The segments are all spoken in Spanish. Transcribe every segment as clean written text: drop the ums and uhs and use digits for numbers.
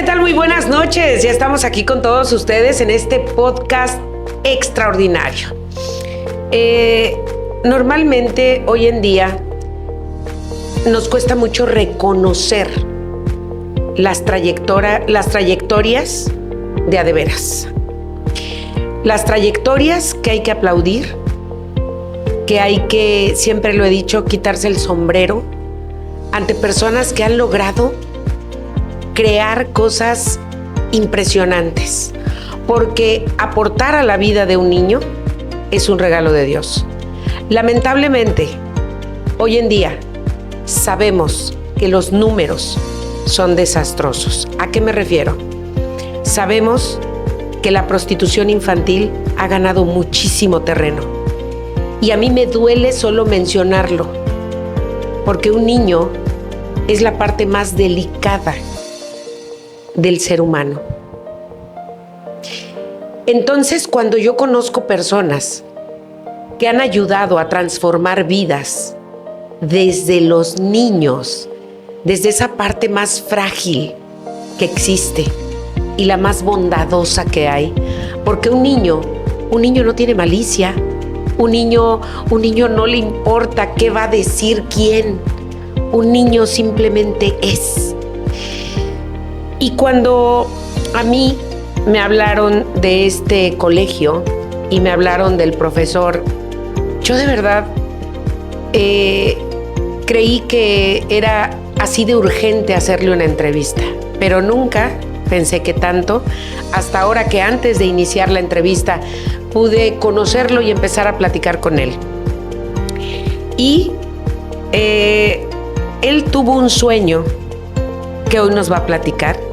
tal? Muy buenas noches. Ya estamos aquí con todos ustedes en este podcast extraordinario. Normalmente hoy en día nos cuesta mucho reconocer las trayectorias de a de veras. Las trayectorias que hay que aplaudir, que hay que, siempre lo he dicho, quitarse el sombrero ante personas que han logrado crear cosas impresionantes, porque aportar a la vida de un niño es un regalo de Dios. Lamentablemente, hoy en día sabemos que los números son desastrosos. ¿A qué me refiero? Sabemos que la prostitución infantil ha ganado muchísimo terreno. Y a mí me duele solo mencionarlo, porque un niño es la parte más delicada del ser humano. Entonces, cuando yo conozco personas que han ayudado a transformar vidas desde los niños, desde esa parte más frágil que existe y la más bondadosa que hay, porque un niño no tiene malicia, un niño no le importa qué va a decir quién, un niño simplemente es. Y cuando a mí me hablaron de este colegio y me hablaron del profesor, yo de verdad creí que era así de urgente hacerle una entrevista, pero nunca pensé que tanto, hasta ahora que antes de iniciar la entrevista pude conocerlo y empezar a platicar con él. Y él tuvo un sueño que hoy nos va a platicar.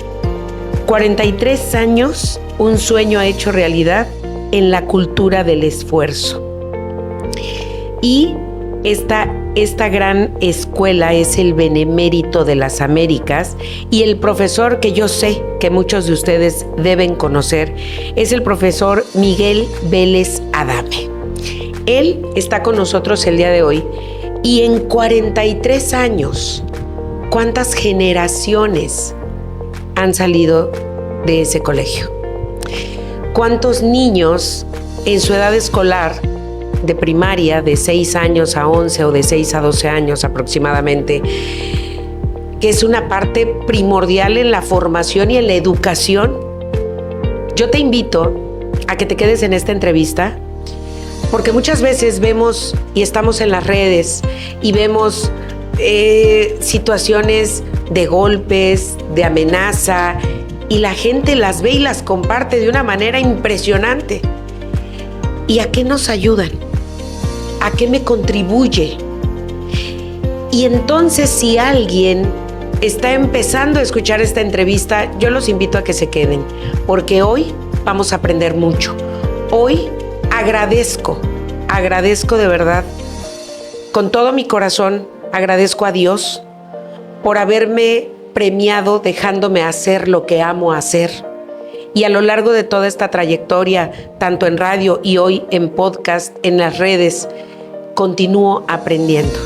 43 años, un sueño hecho realidad en la cultura del esfuerzo. Y esta gran escuela es el Benemérito de las Américas, y el profesor que yo sé que muchos de ustedes deben conocer es el profesor Miguel Vélez Adame. Él está con nosotros el día de hoy, y en 43 años, ¿cuántas generaciones han salido de ese colegio? ¿Cuántos niños en su edad escolar de primaria, de 6 años a 11 o de 6 a 12 años aproximadamente, que es una parte primordial en la formación y en la educación? Yo te invito a que te quedes en esta entrevista, porque muchas veces vemos y estamos en las redes y vemos situaciones de golpes, de amenaza, y la gente las ve y las comparte de una manera impresionante. ¿Y a qué nos ayudan? ¿A qué me contribuye? Y entonces, si alguien está empezando a escuchar esta entrevista, yo los invito a que se queden, porque hoy vamos a aprender mucho. Hoy agradezco de verdad, con todo mi corazón, agradezco a Dios por haberme premiado dejándome hacer lo que amo hacer. Y a lo largo de toda esta trayectoria, tanto en radio y hoy en podcast, en las redes, continúo aprendiendo,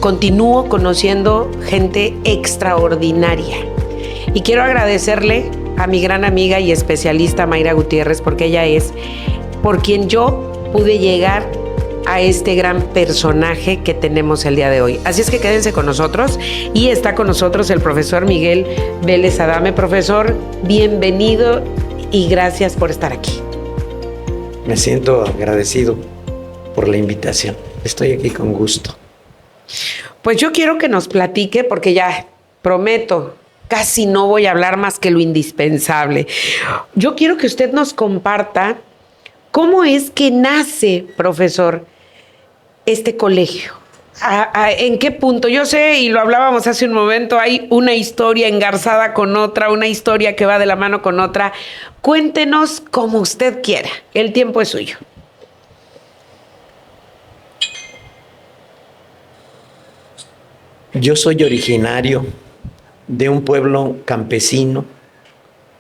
continúo conociendo gente extraordinaria. Y quiero agradecerle a mi gran amiga y especialista Mayra Gutiérrez, porque ella es por quien yo pude llegar a este gran personaje que tenemos el día de hoy. Así es que quédense con nosotros, y está con nosotros el profesor Miguel Vélez Adame. Profesor, bienvenido y gracias por estar aquí. Me siento agradecido por la invitación. Estoy aquí con gusto. Pues yo quiero que nos platique, porque ya prometo, casi no voy a hablar más que lo indispensable. Yo quiero que usted nos comparta cómo es que nace, profesor, este colegio. ¿En qué punto? Yo sé, y lo hablábamos hace un momento, hay una historia engarzada con otra, una historia que va de la mano con otra. Cuéntenos como usted quiera. El tiempo es suyo. Yo soy originario de un pueblo campesino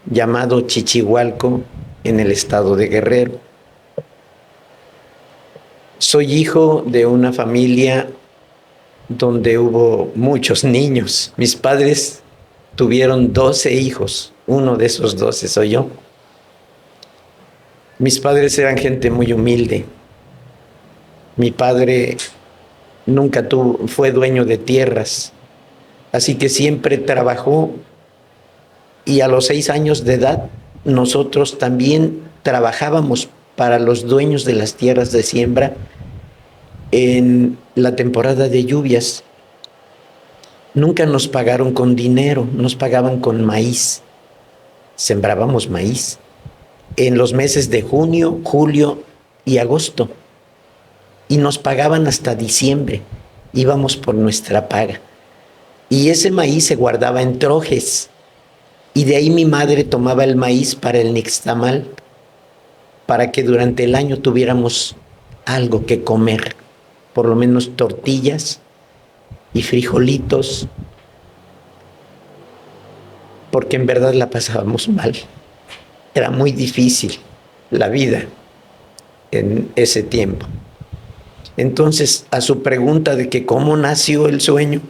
llamado Chichihualco, en el estado de Guerrero. Soy hijo de una familia donde hubo muchos niños. Mis padres tuvieron 12 hijos uno de esos 12 soy yo. Mis padres eran gente muy humilde. Mi padre nunca fue dueño de tierras, así que siempre trabajó, y a los 6 años de edad nosotros también trabajábamos para los dueños de las tierras de siembra en la temporada de lluvias. Nunca nos pagaron con dinero, nos pagaban con maíz. Sembrábamos maíz en los meses de junio, julio y agosto, y nos pagaban hasta diciembre. Íbamos por nuestra paga, y ese maíz se guardaba en trojes, y de ahí mi madre tomaba el maíz para el nixtamal, para que durante el año tuviéramos algo que comer, por lo menos tortillas y frijolitos, porque en verdad la pasábamos mal. Era muy difícil la vida en ese tiempo. Entonces, a su pregunta de que cómo nació el sueño,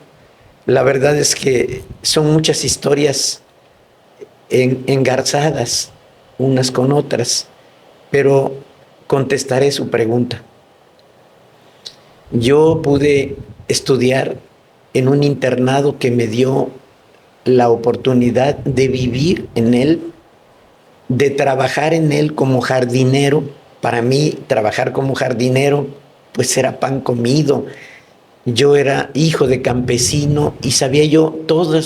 la verdad es que son muchas historias engarzadas unas con otras, pero contestaré su pregunta. Yo pude estudiar en un internado que me dio la oportunidad de vivir en él, de trabajar en él como jardinero. Para mí, trabajar como jardinero, pues era pan comido. Yo era hijo de campesino y sabía yo todo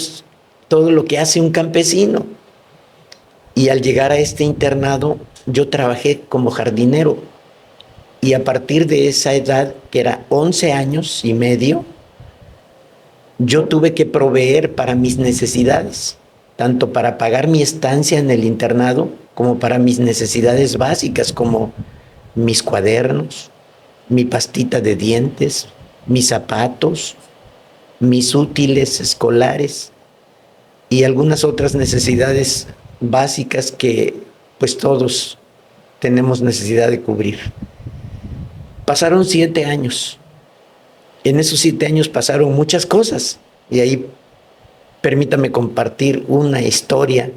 lo que hace un campesino. Y al llegar a este internado, yo trabajé como jardinero. Y a partir de esa edad, que era 11 años y medio, yo tuve que proveer para mis necesidades, tanto para pagar mi estancia en el internado, como para mis necesidades básicas, como mis cuadernos, mi pastita de dientes, mis zapatos, mis útiles escolares y algunas otras necesidades básicas que pues todos tenemos necesidad de cubrir. Pasaron 7 años. En esos 7 años pasaron muchas cosas, y ahí permítame compartir una historia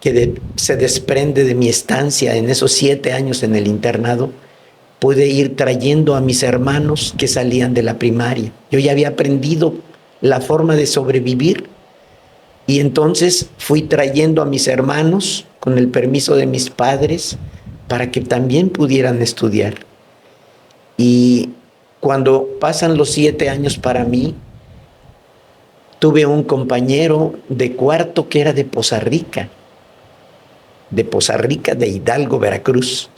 que se desprende de mi estancia en esos 7 años en el internado. Pude ir trayendo a mis hermanos que salían de la primaria. Yo ya había aprendido la forma de sobrevivir, y entonces fui trayendo a mis hermanos con el permiso de mis padres para que también pudieran estudiar. Y cuando pasan los 7 años para mí, tuve un compañero de cuarto que era de Poza Rica, de Hidalgo, Veracruz.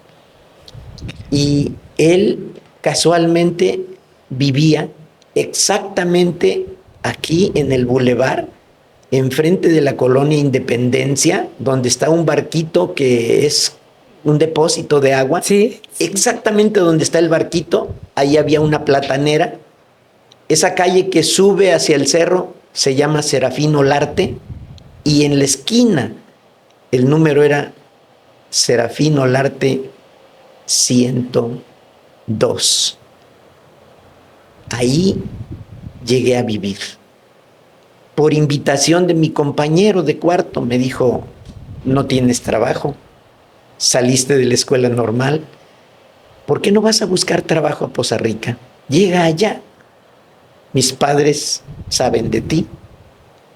Y él casualmente vivía exactamente aquí en el bulevar, enfrente de la colonia Independencia, donde está un barquito que es un depósito de agua. Sí. Exactamente donde está el barquito, ahí había una platanera. Esa calle que sube hacia el cerro se llama Serafín Olarte, y en la esquina el número era Serafín Olarte 102. Ahí llegué a vivir. Por invitación de mi compañero de cuarto, me dijo: no tienes trabajo, saliste de la escuela normal, ¿por qué no vas a buscar trabajo a Poza Rica? Llega allá, mis padres saben de ti.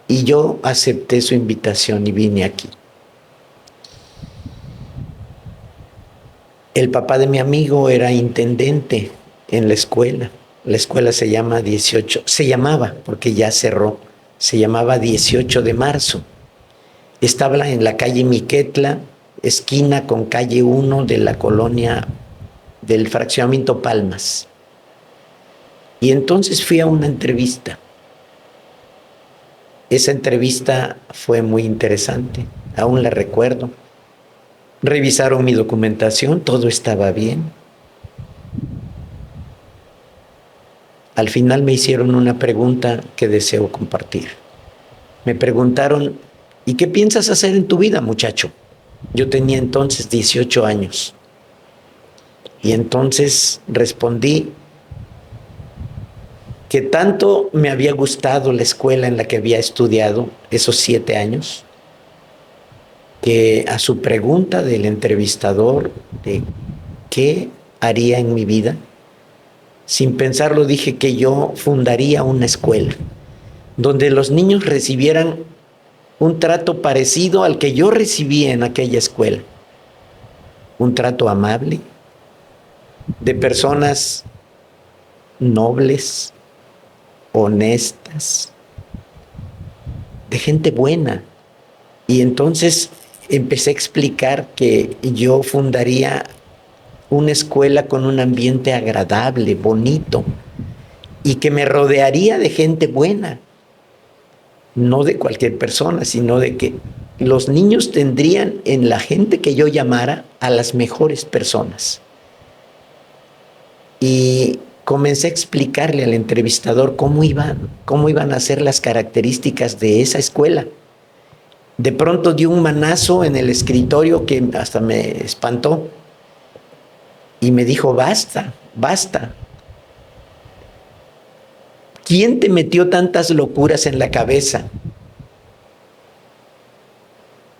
Y yo acepté su invitación y vine aquí. El papá de mi amigo era intendente en la escuela. La escuela se llamaba, porque ya cerró, se llamaba 18 de marzo. Estaba en la calle Miquetla, esquina con calle 1 de la colonia del fraccionamiento Palmas. Y entonces fui a una entrevista. Esa entrevista fue muy interesante, aún la recuerdo. Revisaron mi documentación, todo estaba bien. Al final me hicieron una pregunta que deseo compartir. Me preguntaron: ¿y qué piensas hacer en tu vida, muchacho? Yo tenía entonces 18 años. Y entonces respondí que tanto me había gustado la escuela en la que había estudiado esos 7 años, que a su pregunta del entrevistador de qué haría en mi vida, sin pensarlo dije que yo fundaría una escuela donde los niños recibieran un trato parecido al que yo recibí en aquella escuela. Un trato amable, de personas nobles, honestas, de gente buena. Y entonces empecé a explicar que yo fundaría una escuela con un ambiente agradable, bonito, y que me rodearía de gente buena, no de cualquier persona, sino de que los niños tendrían en la gente que yo llamara a las mejores personas. Y comencé a explicarle al entrevistador cómo iban a ser las características de esa escuela. De pronto dio un manazo en el escritorio que hasta me espantó y me dijo: basta, basta. ¿Quién te metió tantas locuras en la cabeza?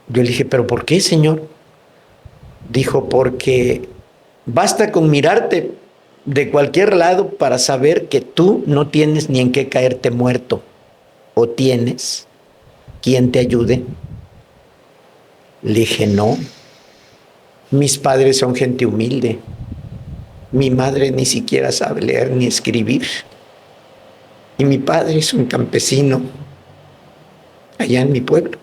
Yo le dije: ¿pero por qué, señor? Dijo: porque basta con mirarte de cualquier lado para saber que tú no tienes ni en qué caerte muerto. ¿O tienes quien te ayude? Le dije: no. Mis padres son gente humilde. Mi madre ni siquiera sabe leer ni escribir. Y mi padre es un campesino allá en mi pueblo.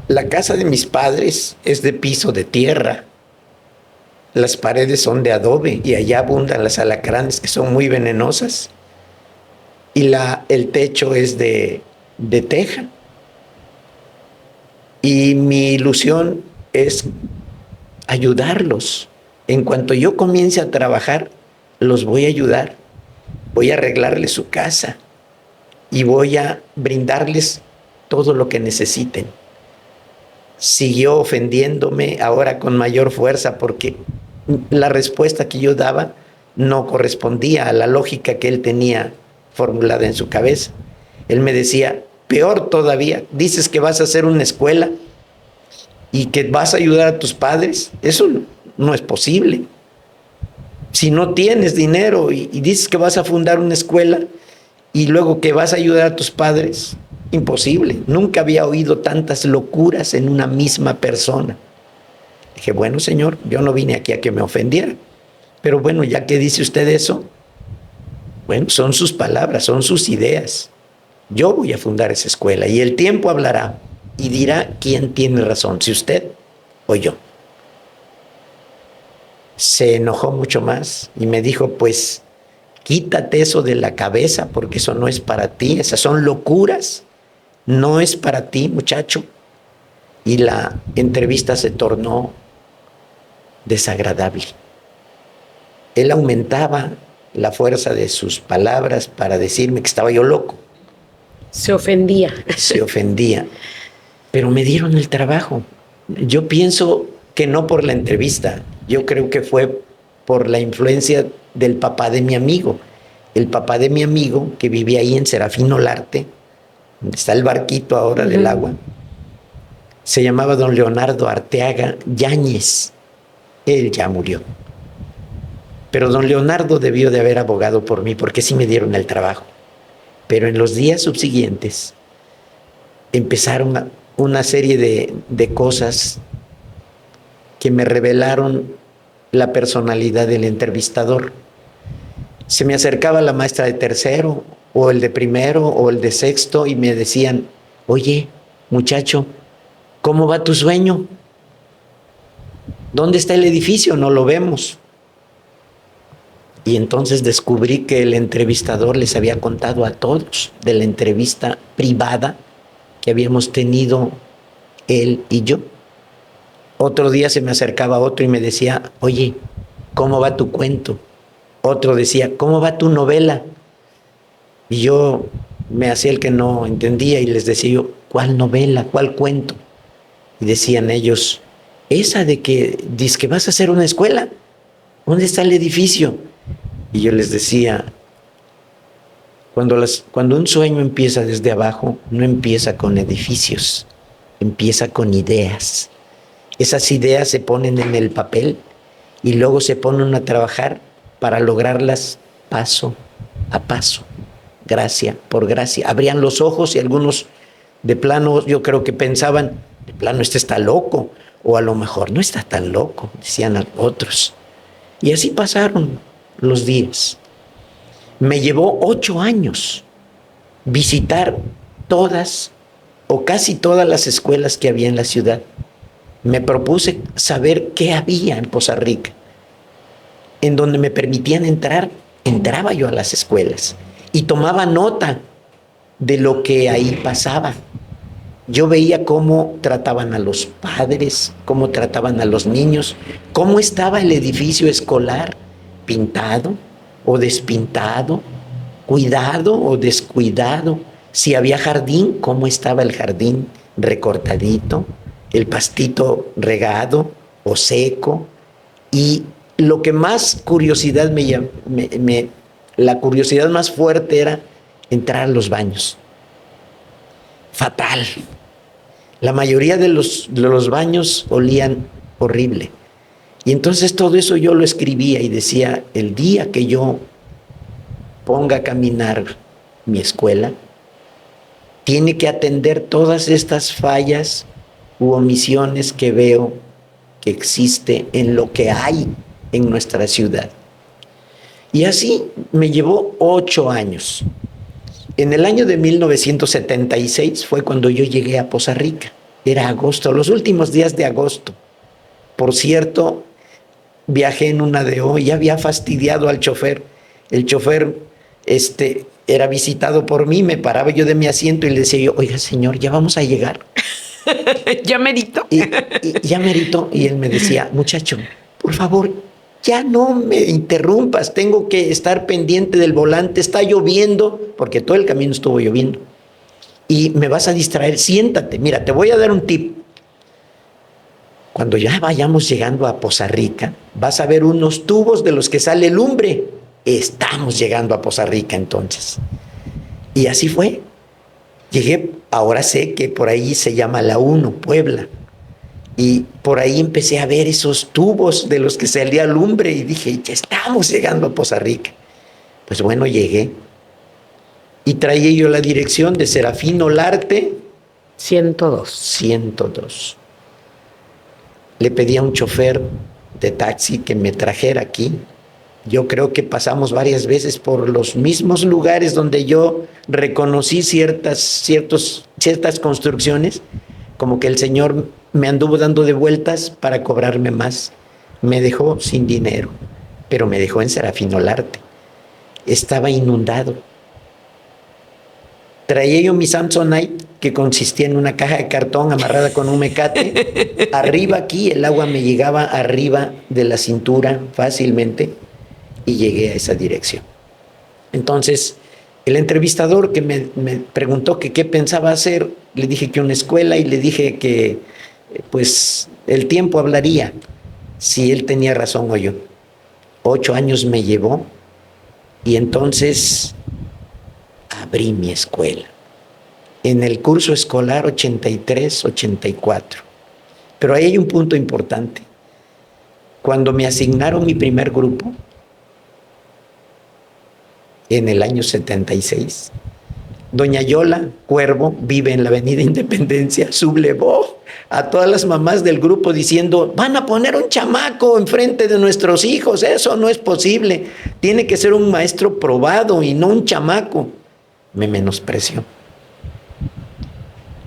La casa de mis padres es de piso de tierra. Las paredes son de adobe y allá abundan las alacranes, que son muy venenosas. Y el techo es de teja. Y mi ilusión es ayudarlos. En cuanto yo comience a trabajar, los voy a ayudar. Voy a arreglarles su casa y voy a brindarles todo lo que necesiten. Siguió ofendiéndome, ahora con mayor fuerza, porque la respuesta que yo daba no correspondía a la lógica que él tenía formulada en su cabeza. Él me decía: peor todavía, dices que vas a hacer una escuela y que vas a ayudar a tus padres. Eso no es posible. Si no tienes dinero y dices que vas a fundar una escuela y luego que vas a ayudar a tus padres, imposible. Nunca había oído tantas locuras en una misma persona. Dije: bueno, señor, yo no vine aquí a que me ofendiera, pero bueno, ya que dice usted eso, bueno, son sus palabras, son sus ideas. Yo voy a fundar esa escuela y el tiempo hablará y dirá quién tiene razón, si usted o yo. Se enojó mucho más y me dijo: pues quítate eso de la cabeza, porque eso no es para ti, esas son locuras, no es para ti, muchacho. Y la entrevista se tornó desagradable. Él aumentaba la fuerza de sus palabras para decirme que estaba yo loco. Se ofendía. Se ofendía. Pero me dieron el trabajo. Yo pienso que no por la entrevista, yo creo que fue por la influencia del papá de mi amigo. El papá de mi amigo, que vivía ahí en Serafín Olarte, donde está el barquito ahora del agua, se llamaba don Leonardo Arteaga Yáñez. Él ya murió. Pero don Leonardo debió de haber abogado por mí, porque sí me dieron el trabajo. Pero en los días subsiguientes empezaron una serie de cosas que me revelaron la personalidad del entrevistador. Se me acercaba la maestra de tercero, o el de primero, o el de sexto, y me decían: oye, muchacho, ¿cómo va tu sueño? ¿Dónde está el edificio? No lo vemos. Y entonces descubrí que el entrevistador les había contado a todos de la entrevista privada que habíamos tenido él y yo. Otro día se me acercaba otro y me decía: oye, ¿cómo va tu cuento? Otro decía: ¿cómo va tu novela? Y yo me hacía el que no entendía y les decía yo: ¿cuál novela? ¿Cuál cuento? Y decían ellos: esa de que dices que vas a hacer una escuela. ¿Dónde está el edificio? Y yo les decía: cuando un sueño empieza desde abajo, no empieza con edificios, empieza con ideas. Esas ideas se ponen en el papel y luego se ponen a trabajar para lograrlas paso a paso, gracia por gracia. Abrían los ojos y algunos de plano, yo creo que pensaban, de plano, este está loco, o a lo mejor no está tan loco, decían otros. Y así pasaron los días. Me llevó 8 años visitar todas o casi todas las escuelas que había en la ciudad. Me propuse saber qué había en Poza Rica. En donde me permitían entrar, entraba yo a las escuelas y tomaba nota de lo que ahí pasaba. Yo veía cómo trataban a los padres, cómo trataban a los niños, cómo estaba el edificio escolar, pintado o despintado, cuidado o descuidado. Si había jardín, cómo estaba el jardín recortadito, el pastito regado o seco. Y lo que más curiosidad la curiosidad más fuerte era entrar a los baños. Fatal. La mayoría de los baños olían horrible. Y entonces todo eso yo lo escribía y decía, el día que yo ponga a caminar mi escuela, tiene que atender todas estas fallas u omisiones que veo que existe en lo que hay en nuestra ciudad. Y así me llevó 8 años. En el año de 1976 fue cuando yo llegué a Poza Rica. Era agosto, los últimos días de agosto. Por cierto, viajé en una DO y había fastidiado al chofer. El chofer era visitado por mí, me paraba yo de mi asiento y le decía yo, oiga señor, ya vamos a llegar. ¿Ya merito? Y ya merito. Y él me decía, muchacho, por favor, ya no me interrumpas, tengo que estar pendiente del volante, está lloviendo, porque todo el camino estuvo lloviendo. Y me vas a distraer, siéntate, mira, te voy a dar un tip. Cuando ya vayamos llegando a Poza Rica, vas a ver unos tubos de los que sale lumbre. Estamos llegando a Poza Rica entonces. Y así fue. Llegué, ahora sé que por ahí se llama la 1, Puebla. Y por ahí empecé a ver esos tubos de los que salía lumbre y dije, ya estamos llegando a Poza Rica. Pues bueno, llegué. Y traía yo la dirección de Serafín Olarte 102. Le pedí a un chofer de taxi que me trajera aquí. Yo creo que pasamos varias veces por los mismos lugares donde yo reconocí ciertas construcciones, como que el señor me anduvo dando de vueltas para cobrarme más. Me dejó sin dinero, pero me dejó en Serafín Olarte. Estaba inundado. Traía yo mi Samsonite, que consistía en una caja de cartón amarrada con un mecate. Arriba aquí, el agua me llegaba arriba de la cintura fácilmente y llegué a esa dirección. Entonces, el entrevistador que me preguntó que qué pensaba hacer, le dije que una escuela y le dije que pues el tiempo hablaría si él tenía razón o yo. 8 años me llevó y entonces abrí mi escuela en el curso escolar 83-84. Pero ahí hay un punto importante. Cuando me asignaron mi primer grupo, en el año 76, doña Yola Cuervo vive en la avenida Independencia, sublevó a todas las mamás del grupo diciendo, van a poner un chamaco enfrente de nuestros hijos, eso no es posible, tiene que ser un maestro probado y no un chamaco. Me menospreció.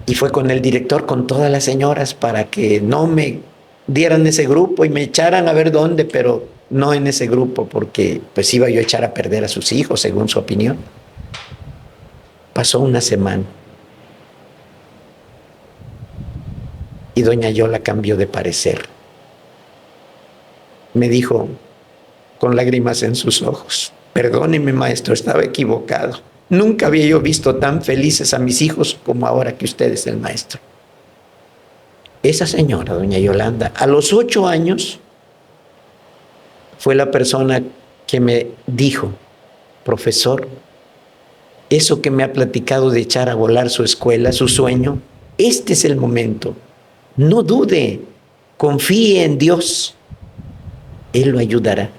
Y fue con el director, con todas las señoras, para que no me dieran ese grupo y me echaran a ver dónde, pero no en ese grupo, porque pues iba yo a echar a perder a sus hijos, según su opinión. Pasó una semana y doña Yola cambió de parecer. Me dijo con lágrimas en sus ojos, perdóneme maestro, estaba equivocado. Nunca había yo visto tan felices a mis hijos como ahora que usted es el maestro. Esa señora, doña Yolanda, a los 8 años, fue la persona que me dijo, profesor, eso que me ha platicado de echar a volar su escuela, su sueño, Este es el momento. No dude, confíe en Dios. Él lo ayudará.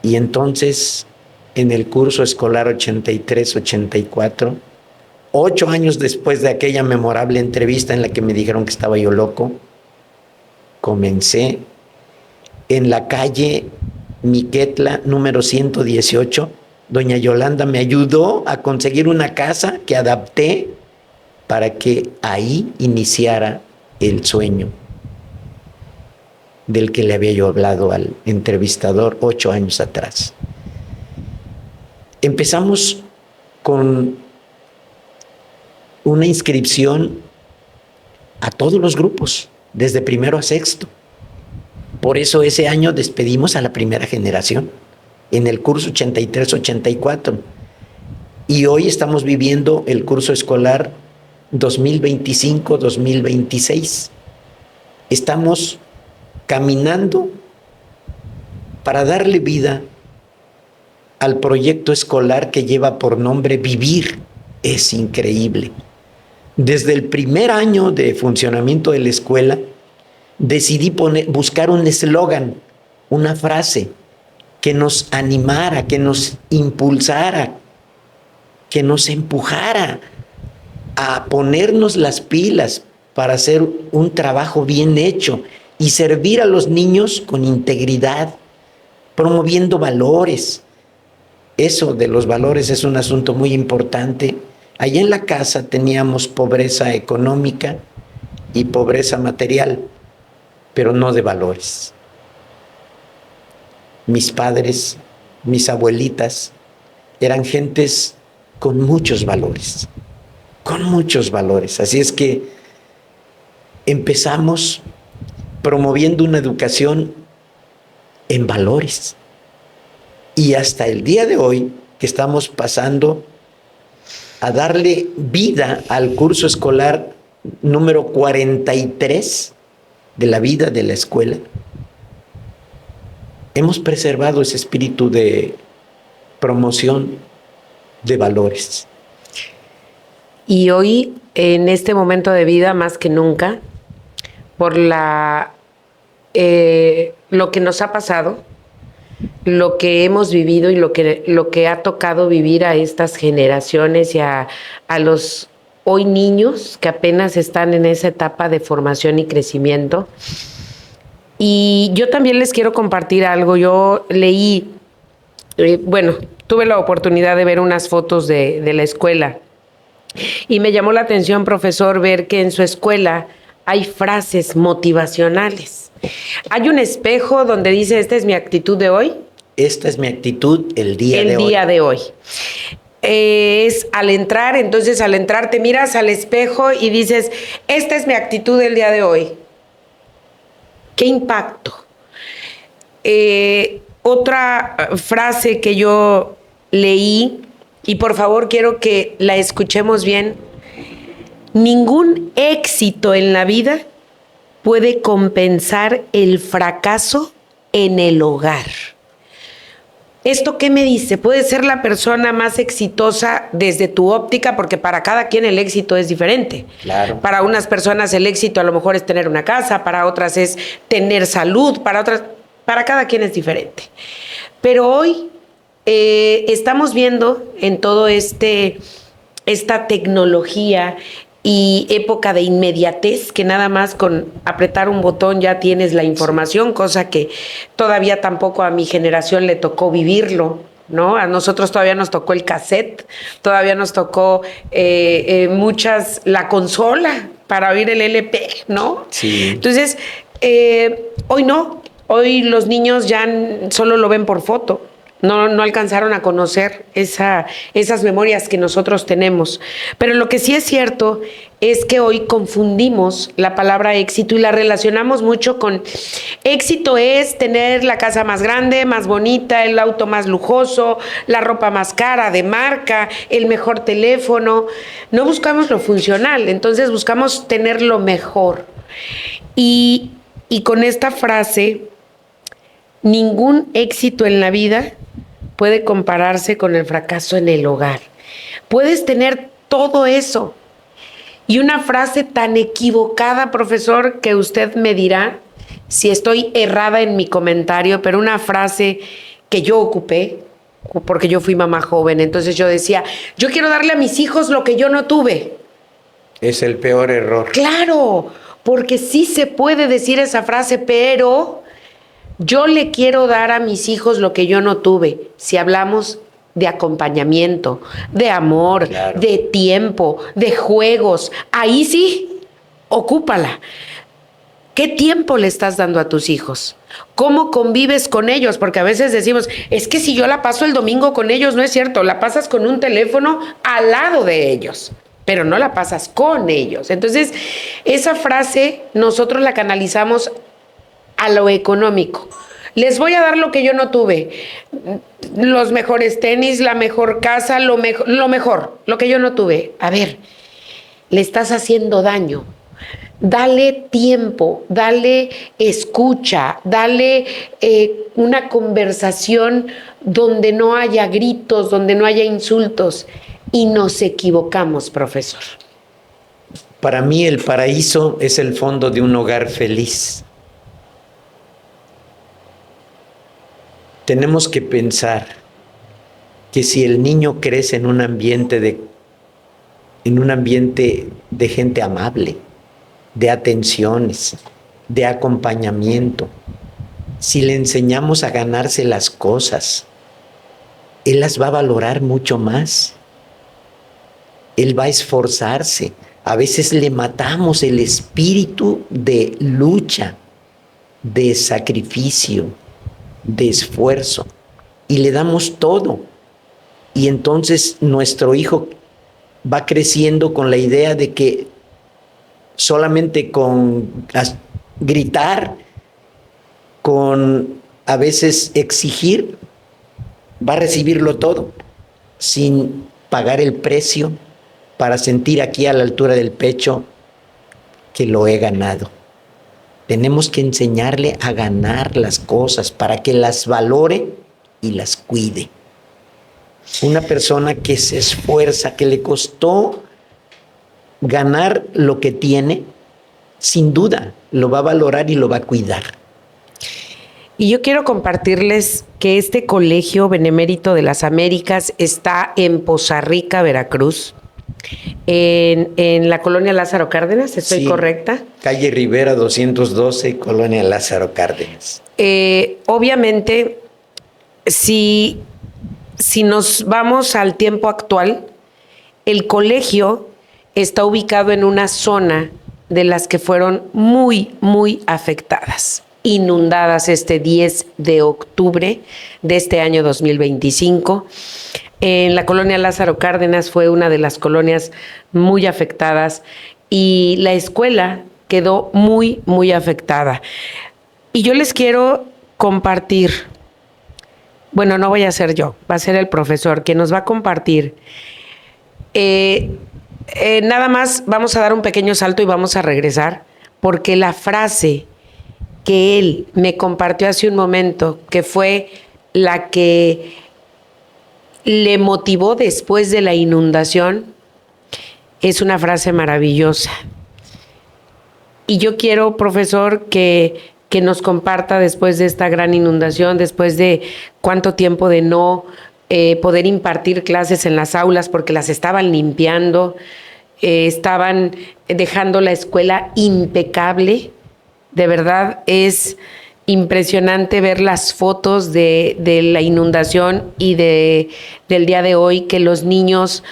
Y entonces, en el curso escolar 83-84, 8 años después de aquella memorable entrevista en la que me dijeron que estaba yo loco, comencé en la calle Miquetla, número 118. Doña Yolanda me ayudó a conseguir una casa que adapté para que ahí iniciara el sueño del que le había yo hablado al entrevistador 8 años atrás. Empezamos con una inscripción a todos los grupos, desde primero a sexto. Por eso ese año despedimos a la primera generación, en el curso 83-84. Y hoy estamos viviendo el curso escolar 2025-2026. Estamos caminando para darle vida al proyecto escolar que lleva por nombre Vivir es Increíble. Desde el primer año de funcionamiento de la escuela, decidí buscar un eslogan, una frase que nos animara, que nos impulsara, que nos empujara a ponernos las pilas para hacer un trabajo bien hecho y servir a los niños con integridad, promoviendo valores. Eso de los valores es un asunto muy importante. Allá en la casa teníamos pobreza económica y pobreza material, pero no de valores. Mis padres, mis abuelitas, eran gentes con muchos valores, Así es que empezamos promoviendo una educación en valores. Y hasta el día de hoy, que estamos pasando a darle vida al curso escolar número 43 de la vida de la escuela, hemos preservado ese espíritu de promoción de valores. Y hoy, en este momento de vida, más que nunca, por lo que nos ha pasado, lo que hemos vivido y lo que ha tocado vivir a estas generaciones y a los hoy niños que apenas están en esa etapa de formación y crecimiento. Y yo también les quiero compartir algo. Yo leí, tuve la oportunidad de ver unas fotos de la escuela y me llamó la atención, profesor, ver que en su escuela hay frases motivacionales. Hay un espejo donde dice, esta es mi actitud de hoy. Esta es mi actitud el día de hoy. Es al entrar, entonces al entrar te miras al espejo y dices, esta es mi actitud el día de hoy. ¿Qué impacto? Otra frase que yo leí, y por favor quiero que la escuchemos bien. Ningún éxito en la vida puede compensar el fracaso en el hogar. ¿Esto qué me dice? Puede ser la persona más exitosa desde tu óptica, porque para cada quien el éxito es diferente. Claro. Para unas personas el éxito a lo mejor es tener una casa, para otras es tener salud, para otras, para cada quien es diferente. Pero hoy estamos viendo en todo esta tecnología y época de inmediatez, que nada más con apretar un botón ya tienes la información, cosa que todavía tampoco a mi generación le tocó vivirlo, ¿no? A nosotros todavía nos tocó el cassette, todavía nos tocó la consola para oír el LP, ¿no? Sí. Entonces, hoy no, hoy los niños ya solo lo ven por foto. No alcanzaron a conocer esas memorias que nosotros tenemos. Pero lo que sí es cierto es que hoy confundimos la palabra éxito y la relacionamos mucho con éxito es tener la casa más grande, más bonita, el auto más lujoso, la ropa más cara, de marca, el mejor teléfono. No buscamos lo funcional, entonces buscamos tener lo mejor. Y con esta frase, ningún éxito en la vida puede compararse con el fracaso en el hogar. Puedes tener todo eso Y una frase tan equivocada, profesor, que usted me dirá si estoy errada en mi comentario, pero una frase que yo ocupé, porque yo fui mamá joven, entonces yo decía, yo quiero darle a mis hijos lo que yo no tuve. Es el peor error. Claro, porque sí se puede decir esa frase, pero yo le quiero dar a mis hijos lo que yo no tuve. Si hablamos de acompañamiento, de amor, Claro. de tiempo, de juegos, ahí sí, ocúpala. ¿Qué tiempo le estás dando a tus hijos? ¿Cómo convives con ellos? Porque a veces decimos, es que si yo la paso el domingo con ellos, no es cierto, la pasas con un teléfono al lado de ellos, pero no la pasas con ellos. Entonces, esa frase nosotros la canalizamos a lo económico. Les voy a dar lo que yo no tuve. Los mejores tenis, la mejor casa, lo mejor, lo que yo no tuve. A ver, le estás haciendo daño. Dale tiempo, dale escucha, dale una conversación donde no haya gritos, donde no haya insultos. Y nos equivocamos, profesor. Para mí el paraíso es el fondo de un hogar feliz. Tenemos que pensar que si el niño crece en un ambiente de gente amable, de atenciones, de acompañamiento, si le enseñamos a ganarse las cosas, él las va a valorar mucho más. Él va a esforzarse. A veces le matamos el espíritu de lucha, de sacrificio, de esfuerzo, y le damos todo. Y entonces nuestro hijo va creciendo con la idea de que solamente con gritar, con a veces exigir, va a recibirlo todo, sin pagar el precio para sentir aquí a la altura del pecho que lo he ganado. Tenemos que enseñarle a ganar las cosas para que las valore y las cuide. Una persona que se esfuerza, que le costó ganar lo que tiene, sin duda lo va a valorar y lo va a cuidar. Y yo quiero compartirles que este colegio Benemérito de las Américas está en Poza Rica, Veracruz, en la colonia Lázaro Cárdenas, ¿estoy Sí, correcta? Calle Rivera 212, Colonia Lázaro Cárdenas. Obviamente, si nos vamos al tiempo actual, el colegio está ubicado en una zona de las que fueron muy, muy afectadas, inundadas este 10 de octubre de este año 2025. En la colonia Lázaro Cárdenas fue una de las colonias muy afectadas y la escuela quedó muy, muy afectada. Y yo les quiero compartir, bueno, no voy a ser yo, va a ser el profesor quien nos va a compartir. Nada más vamos a dar un pequeño salto y vamos a regresar, porque la frase que él me compartió hace un momento, que fue la que le motivó después de la inundación, es una frase maravillosa. Y yo quiero, profesor, que nos comparta después de esta gran inundación, después de cuánto tiempo de no poder impartir clases en las aulas porque las estaban limpiando, estaban dejando la escuela impecable. De verdad es impresionante ver las fotos de la inundación y del día de hoy, que los niños,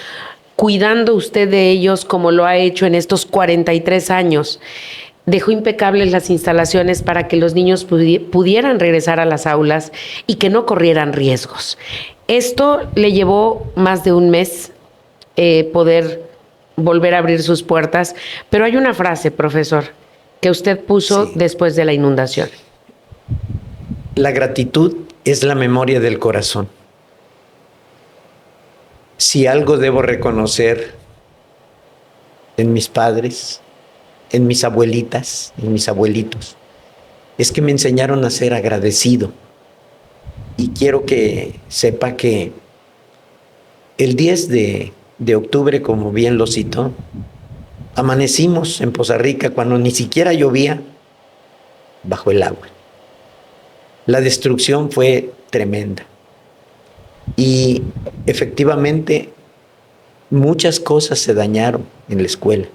cuidando usted de ellos como lo ha hecho en estos 43 años, dejó impecables las instalaciones para que los niños pudieran regresar a las aulas y que no corrieran riesgos. Esto le llevó más de un mes poder volver a abrir sus puertas, pero hay una frase, profesor, que usted puso después de la inundación. La gratitud es la memoria del corazón. Si algo debo reconocer en mis padres, en mis abuelitas, en mis abuelitos, es que me enseñaron a ser agradecido. Y quiero que sepa que el 10 de octubre, como bien lo citó, amanecimos en Poza Rica cuando ni siquiera llovía bajo el agua. La destrucción fue tremenda. Y efectivamente muchas cosas se dañaron en la escuela.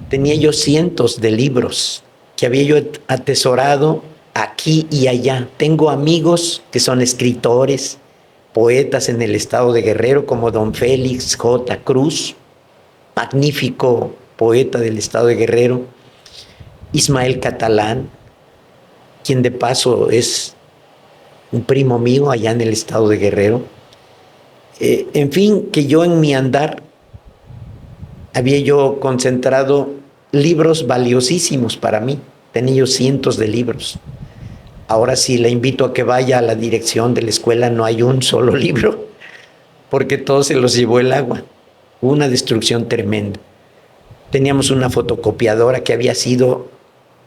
Tenía yo cientos de libros que había yo atesorado aquí y allá. Tengo amigos que son escritores, poetas en el estado de Guerrero, como don Félix J. Cruz, magnífico poeta del estado de Guerrero, Ismael Catalán, quien de paso es un primo mío allá en el estado de Guerrero. En fin, que yo en mi andar había yo concentrado libros valiosísimos para mí. Tenía yo cientos de libros. Ahora sí la invito a que vaya a la dirección de la escuela, no hay un solo libro, porque todos se los llevó el agua. Hubo una destrucción tremenda. Teníamos una fotocopiadora que había sido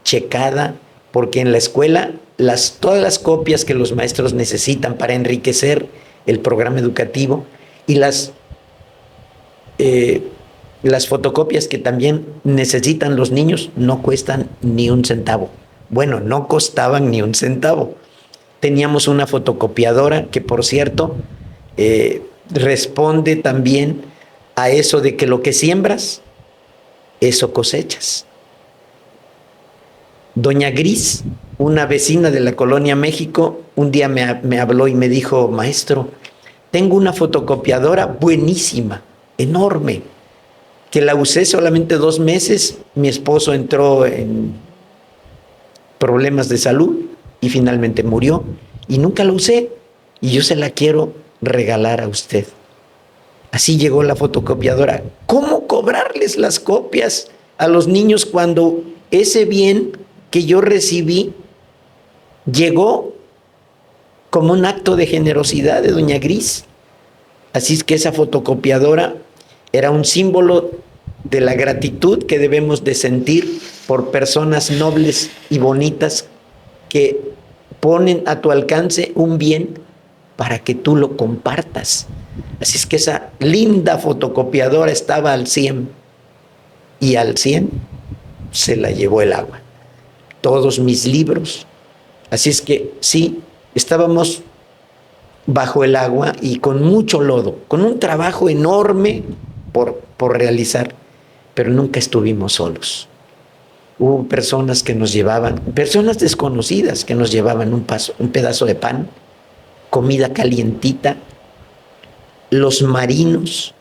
checada, porque en la escuela todas las copias que los maestros necesitan para enriquecer el programa educativo y las fotocopias que también necesitan los niños no cuestan ni un centavo. Bueno, no costaban ni un centavo. Teníamos una fotocopiadora que, por cierto, responde también a eso de que lo que siembras, eso cosechas. Doña Gris, una vecina de la Colonia México, un día me habló y me dijo: maestro, tengo una fotocopiadora buenísima, enorme, que la usé solamente 2 meses. Mi esposo entró en problemas de salud y finalmente murió y nunca la usé, y yo se la quiero regalar a usted. Así llegó la fotocopiadora. ¿Cómo cobrarles las copias a los niños cuando ese bien que yo recibí llegó como un acto de generosidad de doña Gris? Así es que esa fotocopiadora era un símbolo de la gratitud que debemos de sentir por personas nobles y bonitas que ponen a tu alcance un bien para que tú lo compartas. Así es que esa linda fotocopiadora estaba al 100 y al 100 se la llevó el agua. Todos mis libros. Así es que sí, estábamos bajo el agua y con mucho lodo, con un trabajo enorme por realizar, pero nunca estuvimos solos. Hubo personas que nos llevaban, personas desconocidas que nos llevaban un pedazo de pan, comida calientita. Los marinos,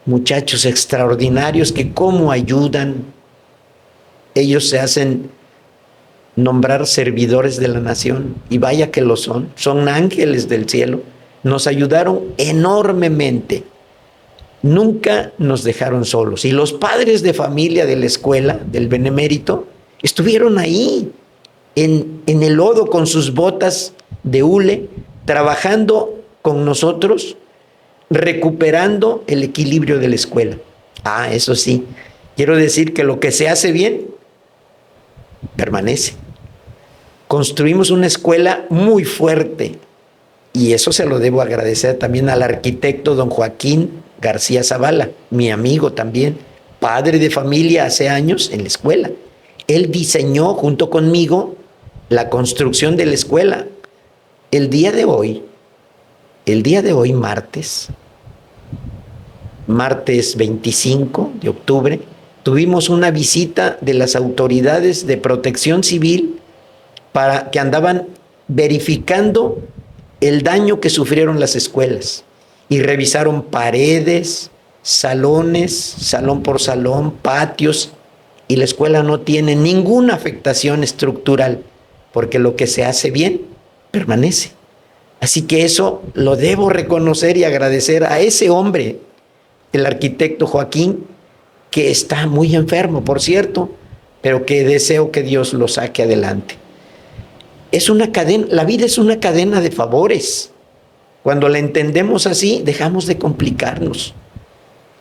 muchachos extraordinarios que cómo ayudan. Ellos se hacen nombrar servidores de la nación, y vaya que lo son ángeles del cielo. Nos ayudaron enormemente. Nunca nos dejaron solos. Y los padres de familia de la escuela, del Benemérito, estuvieron ahí, en el lodo con sus botas de hule, trabajando con nosotros, recuperando el equilibrio de la escuela. Eso sí, quiero decir que lo que se hace bien, permanece. Construimos una escuela muy fuerte, y eso se lo debo agradecer también al arquitecto don Joaquín García Zavala, mi amigo también, padre de familia hace años en la escuela. Él diseñó junto conmigo la construcción de la escuela. El día de hoy, martes 25 de octubre, tuvimos una visita de las autoridades de protección civil para que andaban verificando el daño que sufrieron las escuelas, y revisaron paredes, salones, salón por salón, patios, y la escuela no tiene ninguna afectación estructural, porque lo que se hace bien permanece. Así que eso lo debo reconocer y agradecer a ese hombre, el arquitecto Joaquín, que está muy enfermo, por cierto, pero que deseo que Dios lo saque adelante. Es una cadena, la vida es una cadena de favores. Cuando la entendemos así, dejamos de complicarnos.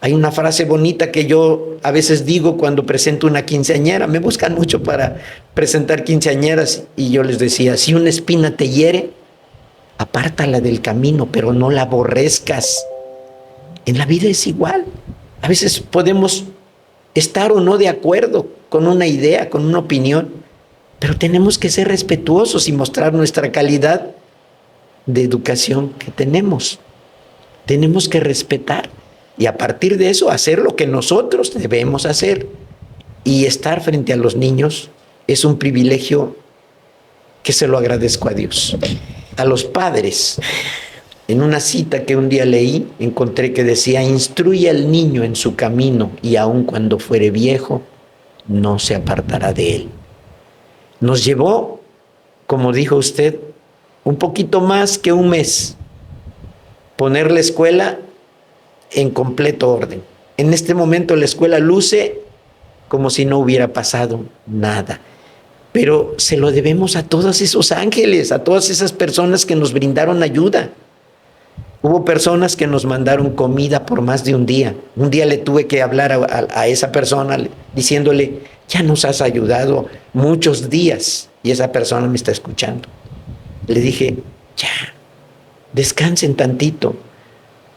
Hay una frase bonita que yo a veces digo cuando presento una quinceañera. Me buscan mucho para presentar quinceañeras, y yo les decía: si una espina te hiere, apártala del camino, pero no la aborrezcas. En la vida es igual. A veces podemos estar o no de acuerdo con una idea, con una opinión, pero tenemos que ser respetuosos y mostrar nuestra calidad de educación que tenemos. Tenemos que respetar y a partir de eso hacer lo que nosotros debemos hacer. Y estar frente a los niños es un privilegio que se lo agradezco a Dios. A los padres, en una cita que un día leí, encontré que decía: instruye al niño en su camino y aun cuando fuere viejo, no se apartará de él. Nos llevó, como dijo usted, un poquito más que un mes poner la escuela en completo orden. En este momento la escuela luce como si no hubiera pasado nada. Pero se lo debemos a todos esos ángeles, a todas esas personas que nos brindaron ayuda. Hubo personas que nos mandaron comida por más de un día. Un día le tuve que hablar a esa persona diciéndole: ya nos has ayudado muchos días. Y esa persona me está escuchando. Le dije: ya, descansen tantito,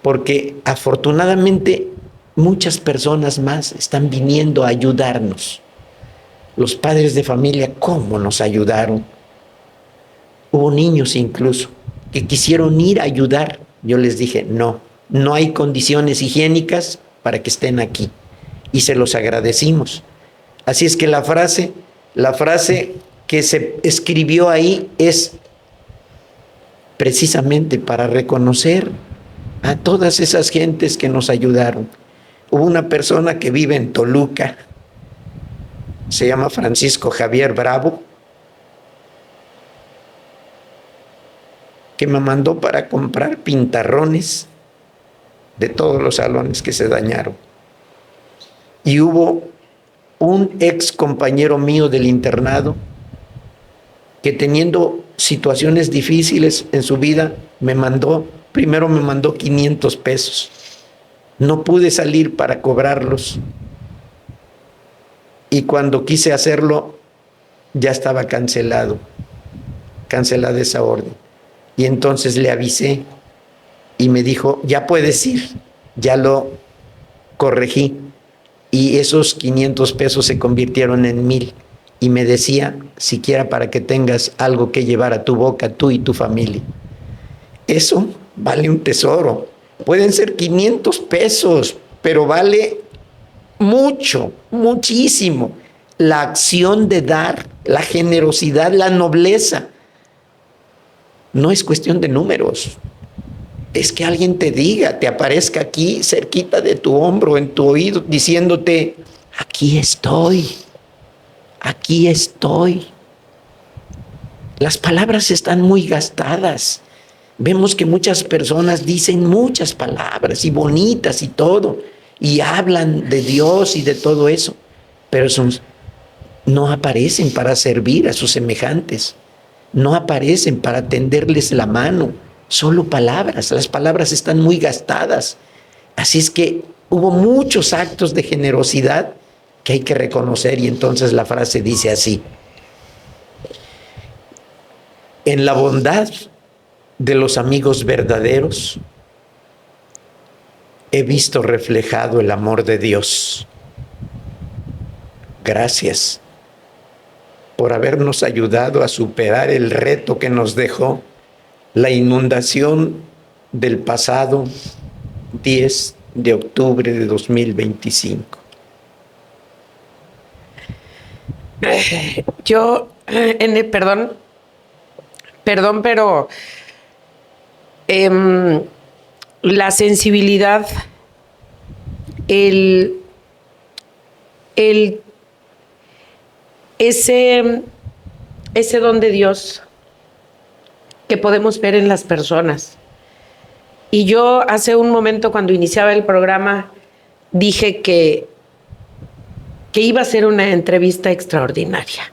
porque afortunadamente muchas personas más están viniendo a ayudarnos. Los padres de familia, ¿cómo nos ayudaron? Hubo niños incluso que quisieron ir a ayudar. Yo les dije: no hay condiciones higiénicas para que estén aquí. Y se los agradecimos. Así es que la frase que se escribió ahí es precisamente para reconocer a todas esas gentes que nos ayudaron. Hubo una persona que vive en Toluca, se llama Francisco Javier Bravo, que me mandó para comprar pintarrones de todos los salones que se dañaron. Y hubo un ex compañero mío del internado que, teniendo situaciones difíciles en su vida, primero me mandó 500 pesos. No pude salir para cobrarlos. Y cuando quise hacerlo, ya estaba cancelada esa orden. Y entonces le avisé y me dijo: ya puedes ir, ya lo corregí. Y esos 500 pesos se convirtieron en 1,000. Y me decía: siquiera para que tengas algo que llevar a tu boca, tú y tu familia. Eso vale un tesoro. Pueden ser 500 pesos, pero vale mucho, muchísimo. La acción de dar, la generosidad, la nobleza. No es cuestión de números. Es que alguien te diga, te aparezca aquí cerquita de tu hombro, en tu oído, diciéndote: aquí estoy, aquí estoy. Las palabras están muy gastadas. Vemos que muchas personas dicen muchas palabras y bonitas y todo, y hablan de Dios y de todo eso, pero no aparecen para servir a sus semejantes, no aparecen para tenderles la mano, solo palabras. Las palabras están muy gastadas. Así es que hubo muchos actos de generosidad que hay que reconocer, y entonces la frase dice así: en la bondad de los amigos verdaderos he visto reflejado el amor de Dios. Gracias por habernos ayudado a superar el reto que nos dejó la inundación del pasado 10 de octubre de 2025. Yo, perdón, pero la sensibilidad, ese don de Dios que podemos ver en las personas. Y yo hace un momento, cuando iniciaba el programa, dije que iba a ser una entrevista extraordinaria.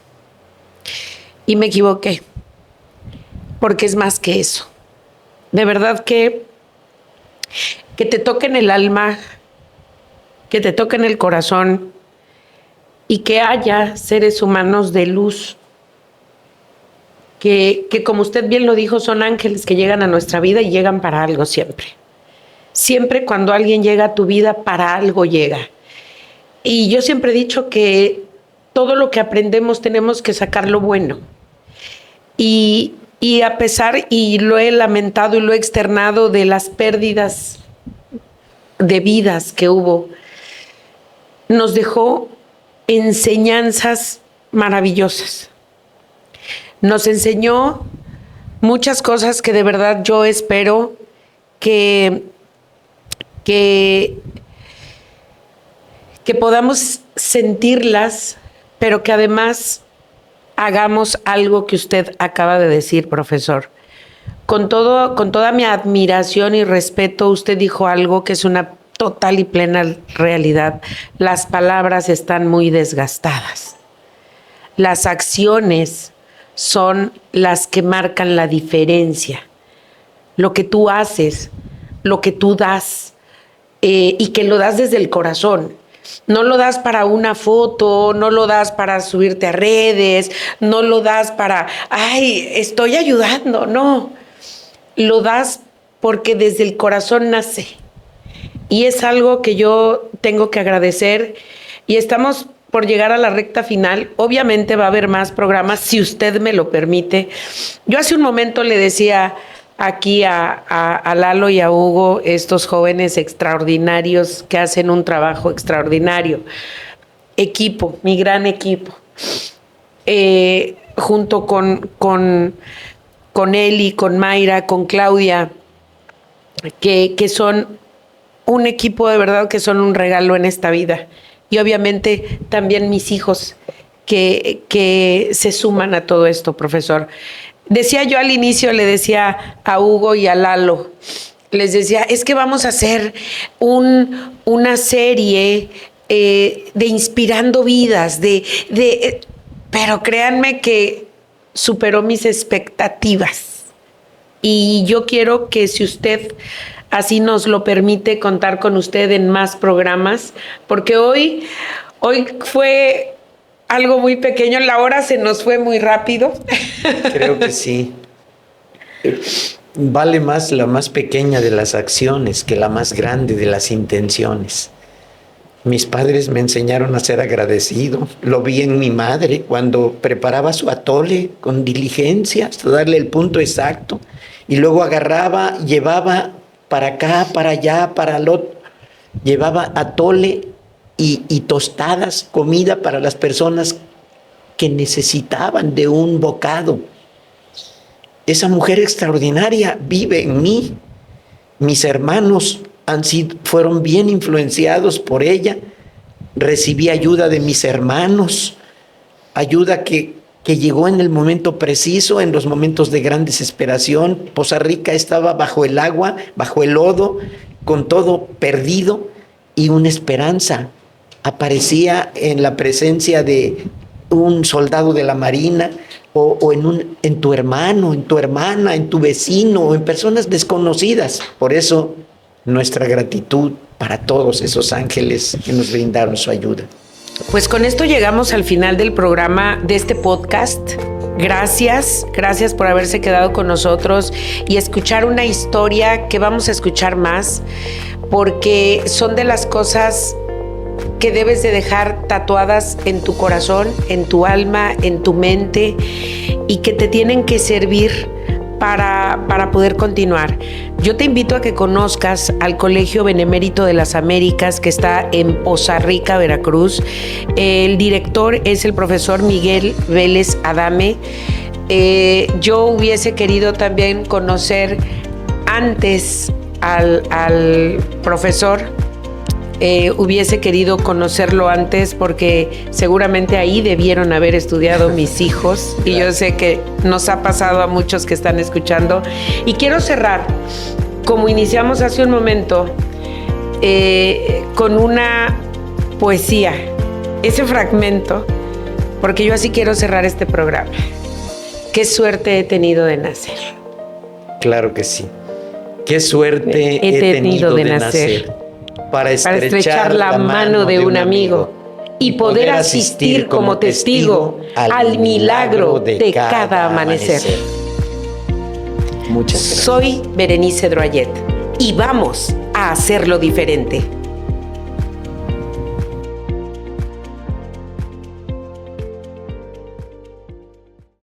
Y me equivoqué, porque es más que eso. De verdad que te toque en el alma, que te toque en el corazón, y que haya seres humanos de luz, que como usted bien lo dijo, son ángeles que llegan a nuestra vida y llegan para algo siempre. Siempre cuando alguien llega a tu vida, para algo llega. Y yo siempre he dicho que todo lo que aprendemos tenemos que sacar lo bueno. Y a pesar, y lo he lamentado y lo he externado, de las pérdidas de vidas que hubo, nos dejó enseñanzas maravillosas. Nos enseñó muchas cosas que de verdad yo espero que podamos sentirlas, pero que además hagamos algo que usted acaba de decir, profesor. Con toda mi admiración y respeto, usted dijo algo que es una total y plena realidad. Las palabras están muy desgastadas. Las acciones son las que marcan la diferencia. Lo que tú haces, lo que tú das, y que lo das desde el corazón. No lo das para una foto, no lo das para subirte a redes, no lo das para, ay, estoy ayudando, no. Lo das porque desde el corazón nace. Y es algo que yo tengo que agradecer. Y estamos por llegar a la recta final. Obviamente va a haber más programas, si usted me lo permite. Yo hace un momento le decía aquí a Lalo y a Hugo, estos jóvenes extraordinarios que hacen un trabajo extraordinario. Equipo, mi gran equipo. Junto con Eli, con Mayra, con Claudia, que son un equipo de verdad, que son un regalo en esta vida. Y obviamente también mis hijos que se suman a todo esto, profesor. Decía yo al inicio, le decía a Hugo y a Lalo, les decía, es que vamos a hacer una serie de inspirando vidas, pero créanme que superó mis expectativas. Y yo quiero que, si usted así nos lo permite, contar con usted en más programas, porque hoy fue algo muy pequeño, la hora se nos fue muy rápido. Creo que sí. Vale más la más pequeña de las acciones que la más grande de las intenciones. Mis padres me enseñaron a ser agradecido. Lo vi en mi madre cuando preparaba su atole con diligencia hasta darle el punto exacto. Y luego agarraba, llevaba para acá, para allá, para el otro. Llevaba atole y tostadas, comida para las personas que necesitaban de un bocado. Esa mujer extraordinaria vive en mí. Mis hermanos fueron bien influenciados por ella. Recibí ayuda de mis hermanos, ayuda que llegó en el momento preciso, en los momentos de gran desesperación. Poza Rica estaba bajo el agua, bajo el lodo, con todo perdido, y una esperanza aparecía en la presencia de un soldado de la Marina, o en tu hermano, en tu hermana, en tu vecino, o en personas desconocidas. Por eso, nuestra gratitud para todos esos ángeles que nos brindaron su ayuda. Pues con esto llegamos al final del programa de este podcast. Gracias por haberse quedado con nosotros y escuchar una historia que vamos a escuchar más, porque son de las cosas que debes de dejar tatuadas en tu corazón, en tu alma, en tu mente, y que te tienen que servir para poder continuar. Yo te invito a que conozcas al Colegio Benemérito de las Américas, que está en Poza Rica, Veracruz. El director es el profesor Miguel Vélez Adame. Yo hubiese querido también conocer antes al profesor. Hubiese querido conocerlo antes, porque seguramente ahí debieron haber estudiado mis hijos. Y yo sé que nos ha pasado a muchos que están escuchando. Y quiero cerrar, como iniciamos hace un momento, con una poesía, ese fragmento, porque yo así quiero cerrar este programa. Qué suerte he tenido de nacer. Claro que sí. Qué suerte he tenido de nacer. Para estrechar la mano de un amigo y poder asistir como testigo al milagro de cada amanecer. Muchas gracias. Soy Berenice Droyet y vamos a hacerlo diferente.